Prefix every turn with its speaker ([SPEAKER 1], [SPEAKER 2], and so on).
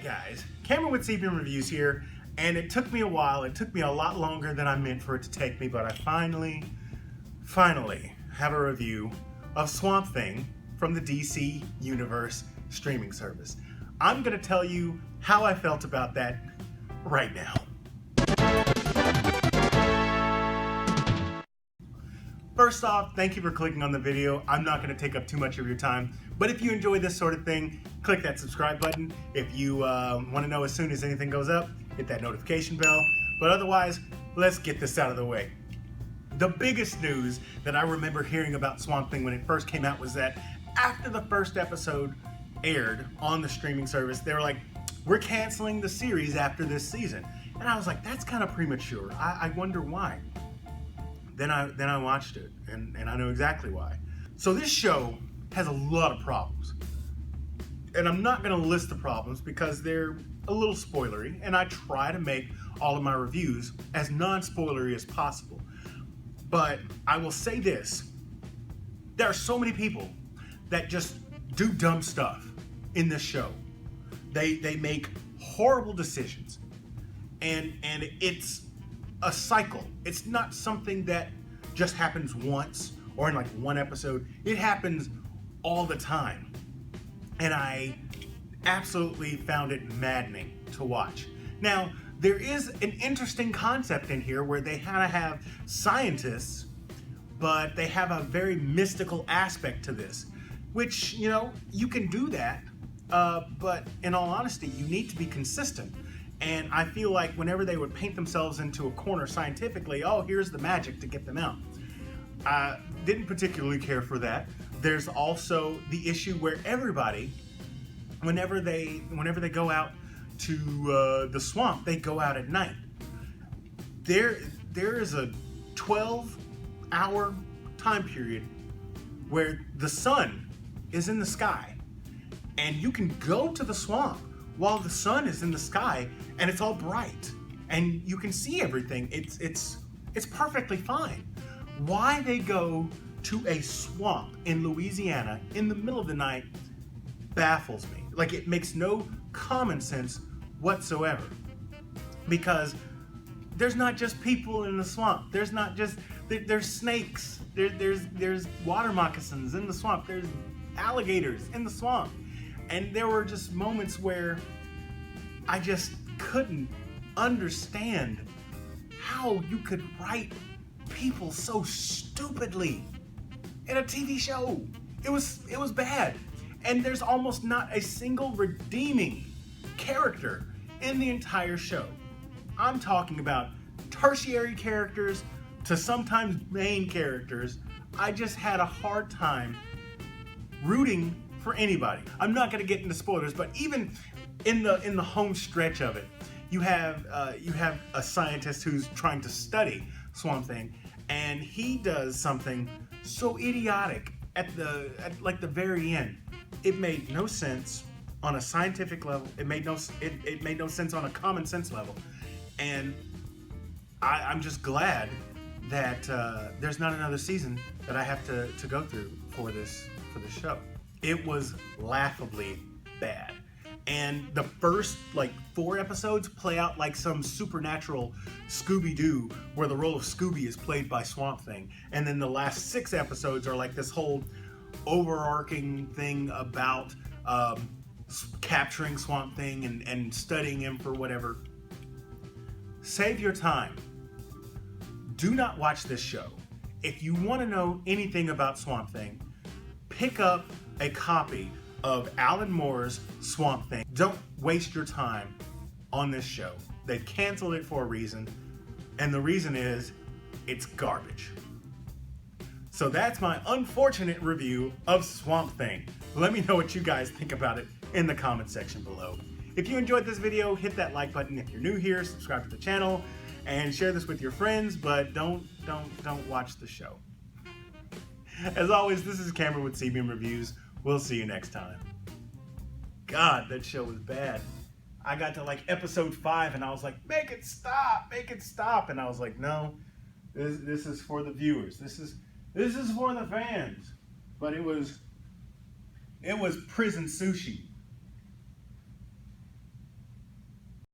[SPEAKER 1] guys, Cameron with CBM Reviews here, and it took me a while. It took me a lot longer than I meant for it to take me, but I finally have a review of Swamp Thing from the DC Universe streaming service. I'm going to tell you how I felt about that right now. First off, thank you for clicking on the video. I'm not going to take up too much of your time, but if you enjoy this sort of thing, click that subscribe button. If you want to know as soon as anything goes up, hit that notification bell. But otherwise, let's get this out of the way. The biggest news that I remember hearing about Swamp Thing when it first came out was that after the first episode aired on the streaming service, they were like, we're canceling the series after this season. And I was like, that's kind of premature. I wonder why. Then I watched it, and I know exactly why. So this show has a lot of problems. And I'm not going to list the problems because they're a little spoilery, and I try to make all of my reviews as non-spoilery as possible. But I will say this. There are so many people that just do dumb stuff in this show. They make horrible decisions. And it's a cycle. It's not something that just happens once or in like one episode. It happens all the time. And I absolutely found it maddening to watch. Now, there is an interesting concept in here where they kind of have scientists, but they have a very mystical aspect to this, which, you know, you can do that, but in all honesty, you need to be consistent. And I feel like whenever they would paint themselves into a corner scientifically, oh, here's the magic to get them out. I didn't particularly care for that. There's also the issue where everybody, whenever they go out to the swamp, they go out at night. There is a 12-hour time period where the sun is in the sky, and you can go to the swamp while the sun is in the sky and it's all bright and you can see everything. It's perfectly fine. Why they go to a swamp in Louisiana in the middle of the night baffles me. Like, it makes no common sense whatsoever. Because there's not just people in the swamp. There's snakes. There's water moccasins in the swamp. There's alligators in the swamp. And there were just moments where I just couldn't understand how you could write people so stupidly in a TV show. It was bad. And there's almost not a single redeeming character in the entire show. I'm talking about tertiary characters to sometimes main characters. I just had a hard time rooting for anybody. I'm not going to get into spoilers, but even in the home stretch of it, you have a scientist who's trying to study Swamp Thing, and he does something so idiotic at the very end. It made no sense on a scientific level. It made no sense on a common sense level, and I'm just glad that there's not another season that I have to go through for this show. It was laughably bad. And the first 4 episodes play out like some supernatural Scooby-Doo, where the role of Scooby is played by Swamp Thing. And then the last 6 episodes are like this whole overarching thing about capturing Swamp Thing and studying him for whatever. Save your time. Do not watch this show. If you want to know anything about Swamp Thing, pick up a copy of Alan Moore's Swamp Thing. Don't waste your time on this show. They've canceled it for a reason, and the reason is it's garbage. So that's my unfortunate review of Swamp Thing. Let me know what you guys think about it in the comment section below. If you enjoyed this video, hit that like button. If you're new here, subscribe to the channel and share this with your friends, but don't watch the show. As always, this is Cameron with CBM Reviews. We'll see you next time. God, that show was bad. I got to episode 5 and I was like, make it stop. And I was like, no, this is for the viewers. This is for the fans. But it was prison sushi.